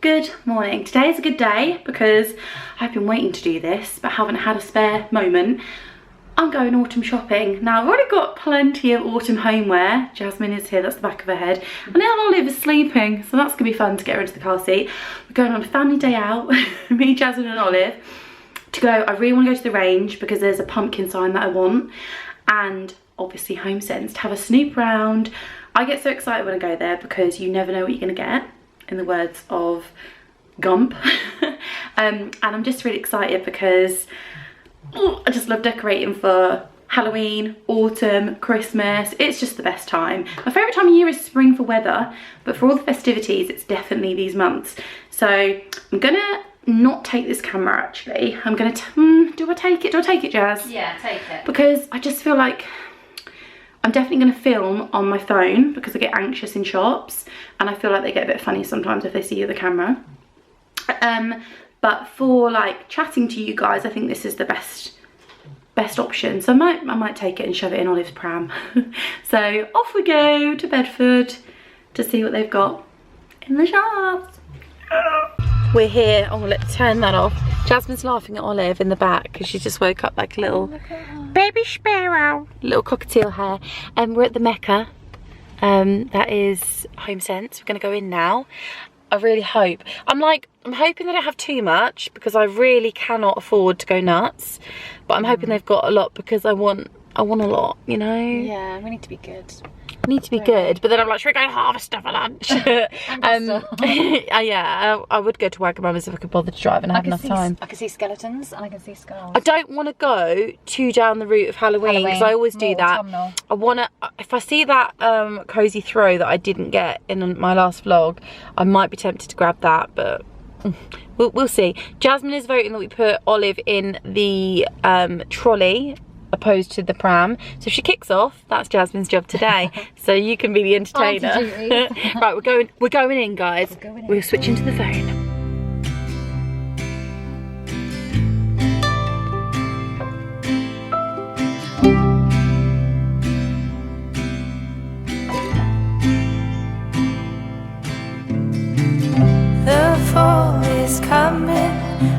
Good morning. Today is a good day because I've been waiting to do this but haven't had a spare moment. I'm going autumn shopping. Now I've already got plenty of autumn homeware. Jasmine is here, that's the back of her head. And now Olive is sleeping, so that's gonna be fun to get her into the car seat. We're going on a family day out, me, Jasmine and Olive, to go. I really wanna go to the range because there's a pumpkin sign that I want. And obviously Homesense, to have a snoop around. I get so excited when I go there because you never know what you're gonna get, in the words of Gump. And I'm just really excited because I just love decorating for Halloween, autumn, Christmas. It's just the best time. My favourite time of year is spring for weather, but for all the festivities, it's definitely these months. So I'm gonna not take this camera actually. I'm gonna, do I take it? Do I take it, Jazz? Yeah, take it. Because I just feel like I'm definitely gonna film on my phone because I get anxious in shops and I feel like they get a bit funny sometimes if they see the camera. But for like chatting to you guys, I think this is the best option. So I might take it and shove it in Olive's pram. So off we go to Bedford to see what they've got in the shops. We're here. Oh, let's turn that off. Jasmine's laughing at Olive in the back because she just woke up like a little baby sparrow, little cockatiel hair. And we're at the Mecca. That is Homesense. We're gonna go in now. I really hope. I'm hoping they don't have too much because I really cannot afford to go nuts. But I'm hoping they've got a lot because I want a lot, you know? Yeah, we need to be good. Need to be good, but then I'm like, should we go to Harvester for lunch? Yeah, I would go to Wagamama's if I could bother to drive and have enough time. I can see skeletons and I can see skulls. I don't want to go too down the route of Halloween because I always do that. Autumnal. I want to, if I see that cozy throw that I didn't get in my last vlog, I might be tempted to grab that, but we'll see. Jasmine is voting that we put Olive in the trolley opposed to the pram, so if she kicks off, that's Jasmine's job today. So you can be the entertainer. Right, we're going in, guys. We're switching to the phone. The fall is coming,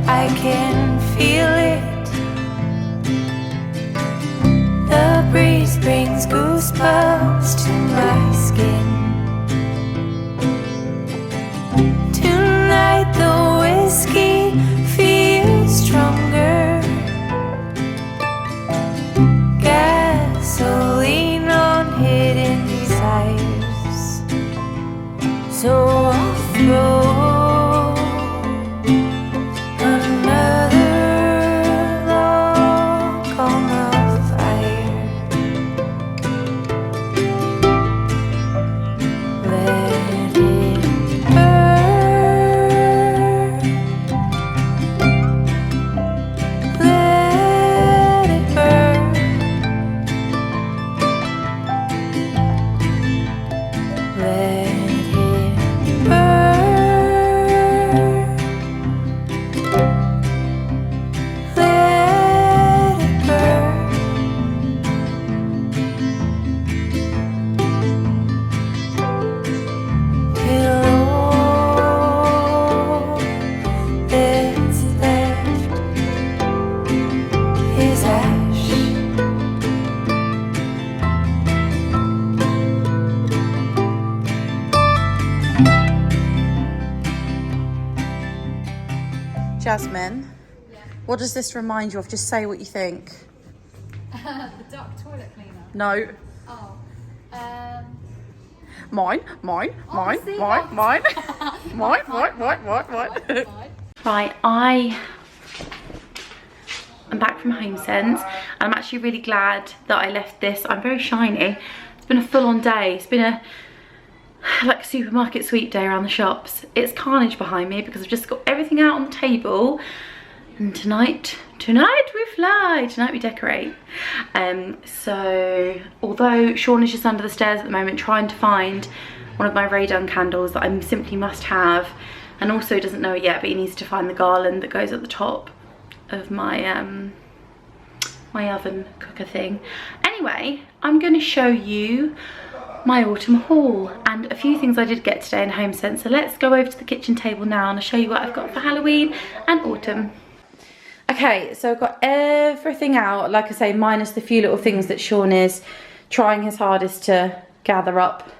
I can feel it. The breeze brings goosebumps to my skin. Tonight the whiskey feels stronger. Gasoline on hidden desires. So I'll throw Jasmine, what does this remind you of? Just say what you think. The duck toilet cleaner. No. Oh. Mine. Mine. Right, I am back from Homesense and I'm actually really glad that I left this. I'm very shiny. It's been a full-on day. It's been a like supermarket sweep day around the shops. It's carnage behind me because I've just got everything out on the table. And tonight we fly, tonight we decorate. So although Sean is just under the stairs at the moment trying to find one of my Rae Dunn candles that I simply must have, and also doesn't know it yet, but he needs to find the garland that goes at the top of my my oven cooker thing. Anyway, I'm going to show you my autumn haul and a few things I did get today in Homesense. So let's go over to the kitchen table now and I'll show you what I've got for Halloween and autumn. Okay, so I've got everything out, like I say, minus the few little things that Sean is trying his hardest to gather up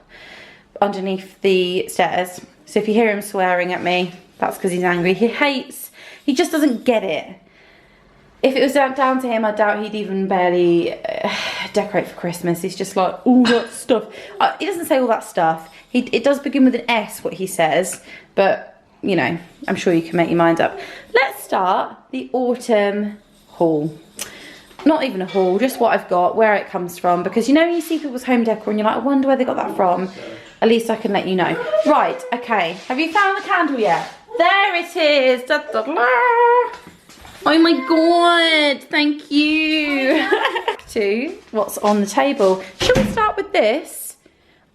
underneath the stairs. So if you hear him swearing at me, that's because he's angry. He just doesn't get it. If it was down to him, I doubt he'd even barely decorate for Christmas. He's just like, all that stuff. He doesn't say all that stuff. It does begin with an S, what he says. But, you know, I'm sure you can make your mind up. Let's start the autumn haul. Not even a haul, just what I've got, where it comes from. Because, you know, when you see people's home decor and you're like, I wonder where they got that from. At least I can let you know. Right, okay. Have you found the candle yet? There it is. Da, da, da. Oh my god, thank you. To what's on the table. Shall we start with this?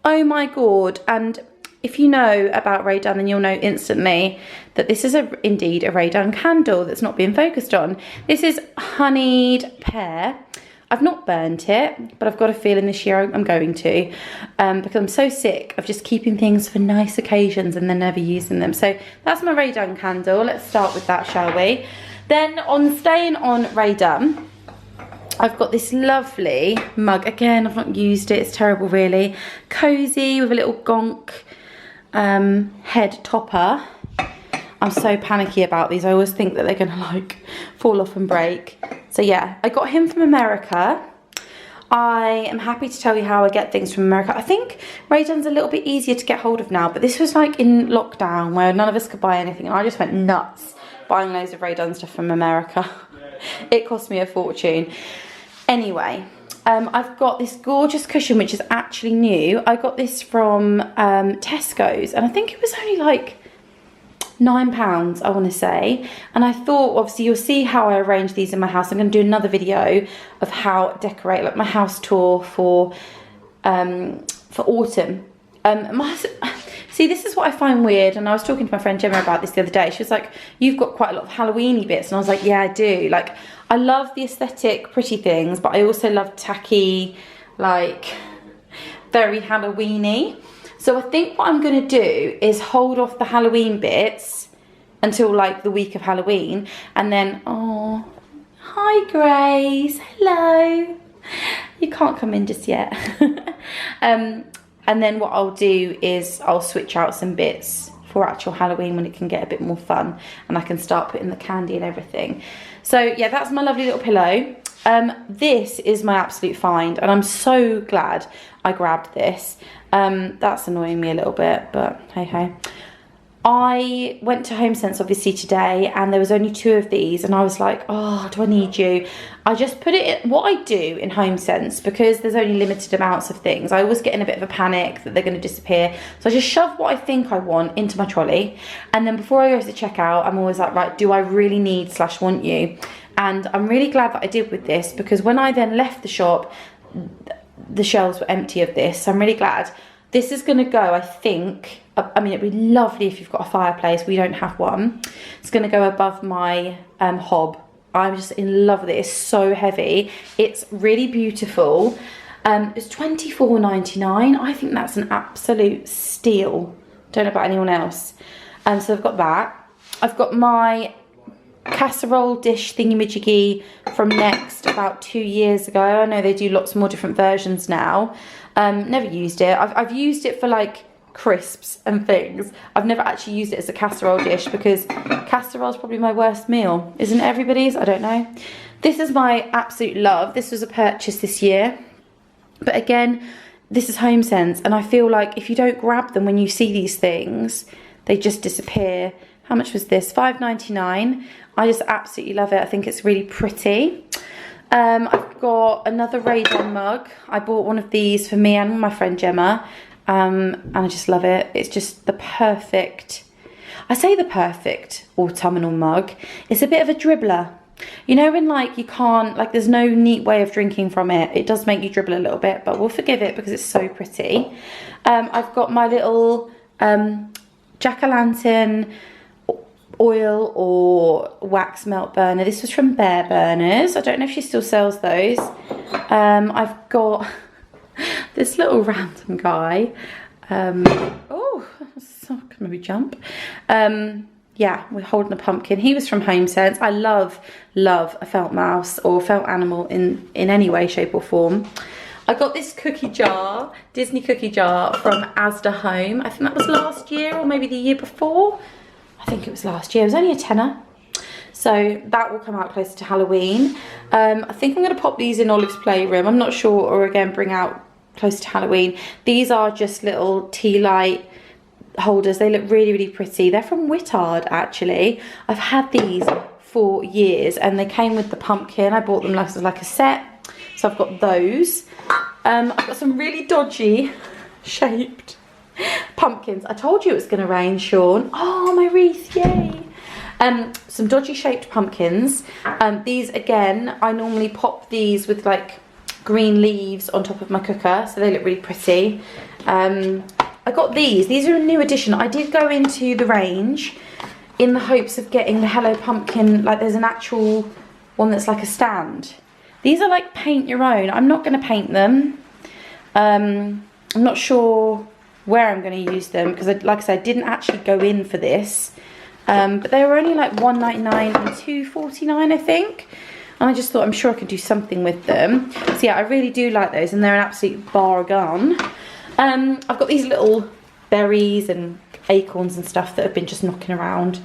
Oh my god. And if you know about Rae Dunn, then you'll know instantly that this is indeed a Rae Dunn candle that's not being focused on. This is honeyed pear. I've not burnt it, but I've got a feeling this year I'm going to, because I'm so sick of just keeping things for nice occasions and then never using them. So that's my Rae Dunn candle. Let's start with that, shall we? Then staying on Rae Dunn, I've got this lovely mug. Again, I've not used it, it's terrible really. Cozy with a little gonk head topper. I'm so panicky about these. I always think that they're gonna like fall off and break. So yeah, I got him from America. I am happy to tell you how I get things from America. I think Rae Dunn's a little bit easier to get hold of now, but this was like in lockdown where none of us could buy anything and I just went nuts buying loads of Rae Dunn stuff from America. It cost me a fortune. Anyway, I've got this gorgeous cushion which is actually new. I got this from Tesco's and I think it was only like £9, I want to say. And I thought, obviously you'll see how I arrange these in my house. I'm going to do another video of how I decorate, like my house tour for autumn. See, this is what I find weird, and I was talking to my friend Gemma about this the other day. She was like, you've got quite a lot of Halloween-y bits, and I was like, yeah, I do. Like, I love the aesthetic, pretty things, but I also love tacky, like, very Halloween-y. So I think what I'm going to do is hold off the Halloween bits until, like, the week of Halloween, and then, oh, hi, Grace, hello. You can't come in just yet. And then what I'll do is I'll switch out some bits for actual Halloween when it can get a bit more fun and I can start putting the candy and everything. So yeah, that's my lovely little pillow. This is my absolute find and I'm so glad I grabbed this. That's annoying me a little bit, but hey ho. I went to Homesense obviously today and there was only 2 of these and I was like, oh, do I need you? I just put it in, what I do in Homesense, because there's only limited amounts of things, I always get in a bit of a panic that they're going to disappear. So I just shove what I think I want into my trolley. And then before I go to the checkout, I'm always like, right, do I really need / want you? And I'm really glad that I did with this, because when I then left the shop, the shelves were empty of this. So I'm really glad. This is going to go, I think, I mean, it'd be lovely if you've got a fireplace. We don't have one. It's going to go above my hob. I'm just in love with it. It's so heavy. It's really beautiful. It's £24.99. I think that's an absolute steal. Don't know about anyone else. So I've got that. I've got my casserole dish thingy-majiggy from Next about 2 years ago. I know they do lots more different versions now. Never used it. I've used it for like crisps and things. I've never actually used it as a casserole dish because casserole is probably my worst meal. Isn't it everybody's? I don't know. This is my absolute love. This was a purchase this year. But again, this is Homesense and I feel like if you don't grab them when you see these things, they just disappear. How much was this? £5.99. I just absolutely love it. I think it's really pretty. I've got another Rae Dunn mug. I bought one of these for me and my friend Gemma. And I just love it. It's just the perfect, I say the perfect autumnal mug. It's a bit of a dribbler. You know when like you can't, like there's no neat way of drinking from it. It does make you dribble a little bit, but we'll forgive it because it's so pretty. I've got my little jack-o'-lantern oil or wax melt burner. This was from Bare Burners. I don't know if she still sells those. I've got this little random guy. Oh, so maybe jump. Yeah, we're holding a pumpkin. He was from Homesense. I love a felt mouse or felt animal in any way, shape or form. I got this cookie jar, Disney cookie jar from Asda Home. I think that was last year or maybe the year before. I think it was last year. It was only a tenner. So that will come out closer to Halloween. I think I'm going to pop these in Olive's playroom. I'm not sure, or again bring out close to Halloween. These are just little tea light holders. They look really pretty. They're from Whittard actually. I've had these for years and they came with the pumpkin. I bought them like a set, so I've got those. I've got some really dodgy shaped pumpkins. I told you it was going to rain, Sean. Oh, my wreath, yay. Some dodgy shaped pumpkins. These again, I normally pop these with like green leaves on top of my cooker, so they look really pretty. I got these are a new addition. I did go into the range in the hopes of getting the Hello Pumpkin, like there's an actual one that's like a stand. These are like paint your own. I'm not going to paint them. I'm not sure where I'm going to use them because like I said, I didn't actually go in for this. But they were only like $1.99 and $2.49 I think. And I just thought I'm sure I could do something with them. So yeah, I really do like those and they're an absolute bargain. I've got these little berries and acorns and stuff that have been just knocking around.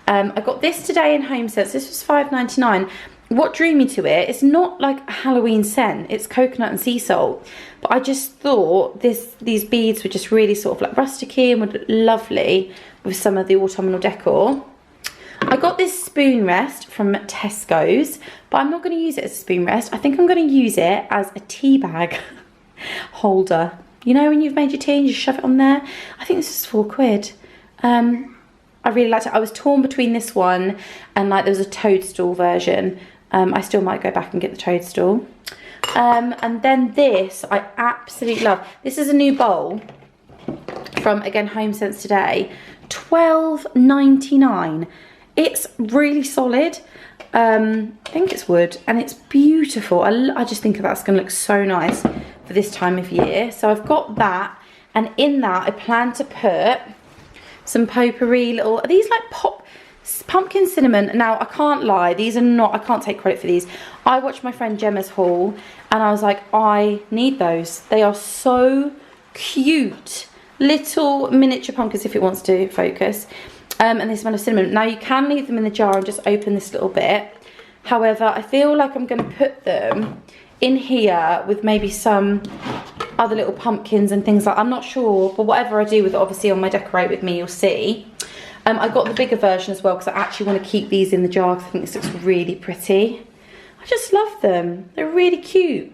I got this today in Homesense. This was $5.99. What drew me to it, it's not like a Halloween scent. It's coconut and sea salt. But I just thought these beads were just really sort of like rusticy and would look lovely with some of the autumnal decor. I got this spoon rest from Tesco's, but I'm not going to use it as a spoon rest. I think I'm going to use it as a tea bag holder. You know when you've made your tea and you shove it on there? I think this is £4. I really liked it. I was torn between this one and like there was a toadstool version. I still might go back and get the toadstool. And then this I absolutely love. This is a new bowl from, again, Homesense today. $12.99. It's really solid. I think it's wood and it's beautiful. I just think that's going to look so nice for this time of year. So I've got that, and in that I plan to put some potpourri little, are these like pumpkin cinnamon? Now I can't lie, these are not, I can't take credit for these. I watched my friend Gemma's haul and I was like, I need those. They are so cute. Little miniature pumpkins, if it wants to focus. And they smell of cinnamon. Now you can leave them in the jar and just open this little bit. However, I feel like I'm going to put them in here with maybe some other little pumpkins and things like, I'm not sure, but whatever I do with it, obviously on my decorate with me, you'll see. I got the bigger version as well because I actually want to keep these in the jar because I think this looks really pretty. I just love them. They're really cute.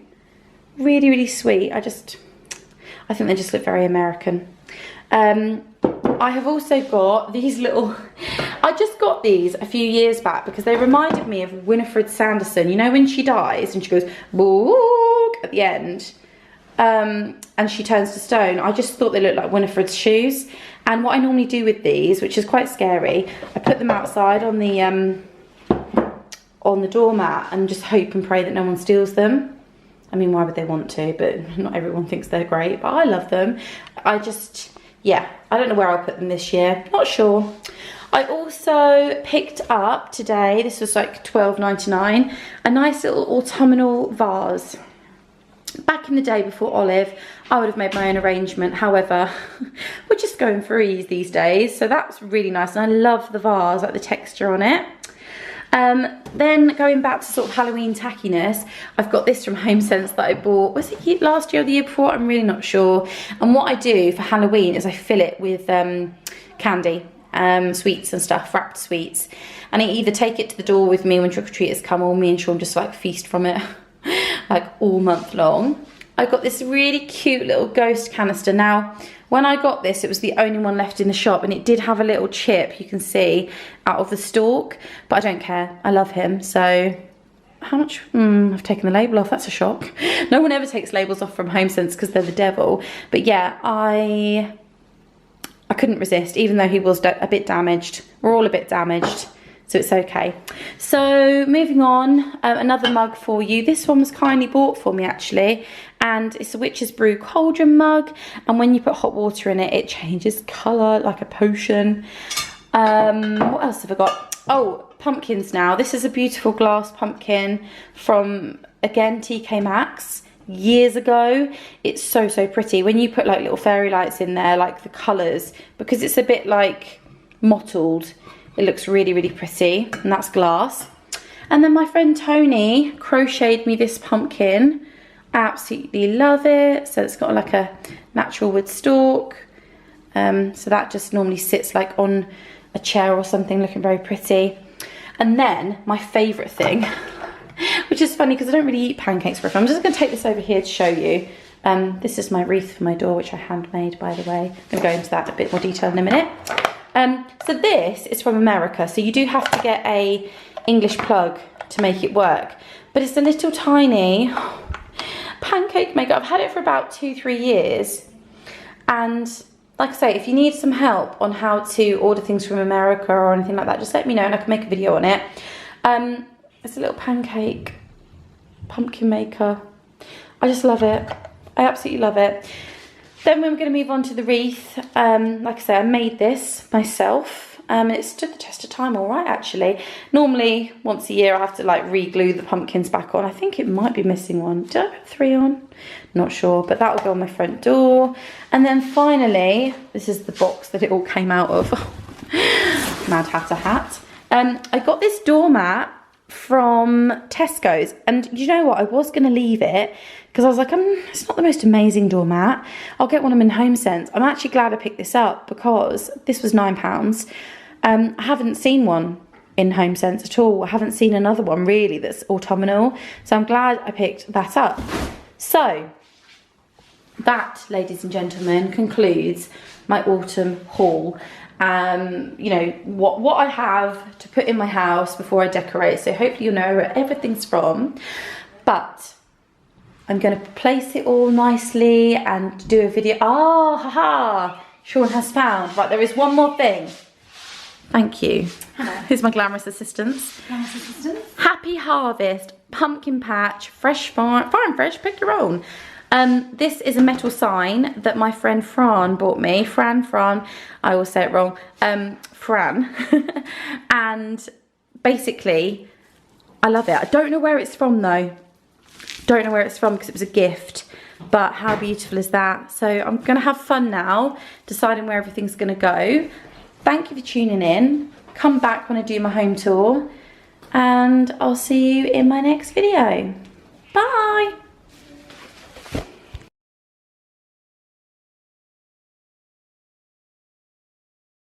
Really sweet. I think they just look very American. I have also got these little, I just got these a few years back because they reminded me of Winifred Sanderson. You know when she dies and she goes book at the end, and she turns to stone. I just thought they looked like Winifred's shoes. And what I normally do with these, which is quite scary, I put them outside on the doormat and just hope and pray that no one steals them. I mean, why would they want to? But not everyone thinks they're great, but I love them. Yeah, I don't know where I'll put them this year. Not sure. I also picked up today, this was like $12.99, a nice little autumnal vase. Back in the day before Olive, I would have made my own arrangement. However, we're just going for ease these days. So that's really nice. And I love the vase, like the texture on it. Then going back to sort of Halloween tackiness, I've got this from Homesense that I bought, was it last year or the year before? I'm really not sure. And what I do for Halloween is I fill it with candy, sweets and stuff, wrapped sweets. And I either take it to the door with me when trick-or-treaters come, or me and Sean just like feast from it like all month long. I got this really cute little ghost canister. Now, when I got this, it was the only one left in the shop, and it did have a little chip, you can see, out of the stalk, but I don't care. I love him. So how much? I've taken the label off. That's a shock. No one ever takes labels off from Homesense because they're the devil. But yeah, I couldn't resist, even though he was a bit damaged. We're all a bit damaged. so it's okay. So moving on, another mug for you. This one was kindly bought for me actually, and it's a Witch's Brew cauldron mug, and when you put hot water in it, it changes colour like a potion. What else have I got? Oh, pumpkins now. This is a beautiful glass pumpkin from, again, TK Maxx. Years ago. It's so pretty when you put like little fairy lights in there, like the colours, because it's a bit like mottled, it looks really pretty, and that's glass. And then my friend Tony crocheted me this pumpkin. Absolutely love it. So it's got like a natural wood stalk, so that just normally sits like on a chair or something, looking very pretty. And then my favourite thing, which is funny because I don't really eat pancakes for fun. I'm just going to take this over here to show you. This is my wreath for my door, which I handmade, by the way. I'm going to go into that in a bit more detail in a minute. So this is from America, so you do have to get a English plug to make it work. But it's a little tiny pancake maker. I've had it for about 2-3 years. And like I say, if you need some help on how to order things from America or anything like that, just let me know and I can make a video on it. It's a little pancake pumpkin maker. I just love it. I absolutely love it. Then we're going to move on to the wreath. Like I say, I made this myself. It stood the test of time all right, actually. Normally, once a year, I have to like re-glue the pumpkins back on. I think it might be missing one. Did I put 3 on? Not sure, but that will go on my front door. And then finally, this is the box that it all came out of. Mad Hatter hat. I got this doormat from Tesco's, and you know what, I was going to leave it because I was like, it's not the most amazing doormat. I'll get one of them in Homesense. I'm actually glad I picked this up because this was £9. I haven't seen one in Homesense at all. I haven't seen another one really that's autumnal, so I'm glad I picked that up. So that, ladies and gentlemen, concludes my autumn haul. You know, what I have to put in my house before I decorate, so hopefully you'll know where everything's from. But I'm going to place it all nicely and do a video. Haha, Sean has found. Right, there is one more thing. Thank you. Hello. Here's my glamorous assistants. Glamorous assistants. Happy Harvest pumpkin patch, fresh farm fresh, pick your own. This is a metal sign that my friend Fran bought me. Fran, I always say it wrong. Fran. And basically, I love it. I don't know where it's from though. Don't know where it's from because it was a gift. But how beautiful is that? So I'm going to have fun now, deciding where everything's going to go. Thank you for tuning in. Come back when I do my home tour. And I'll see you in my next video. Bye.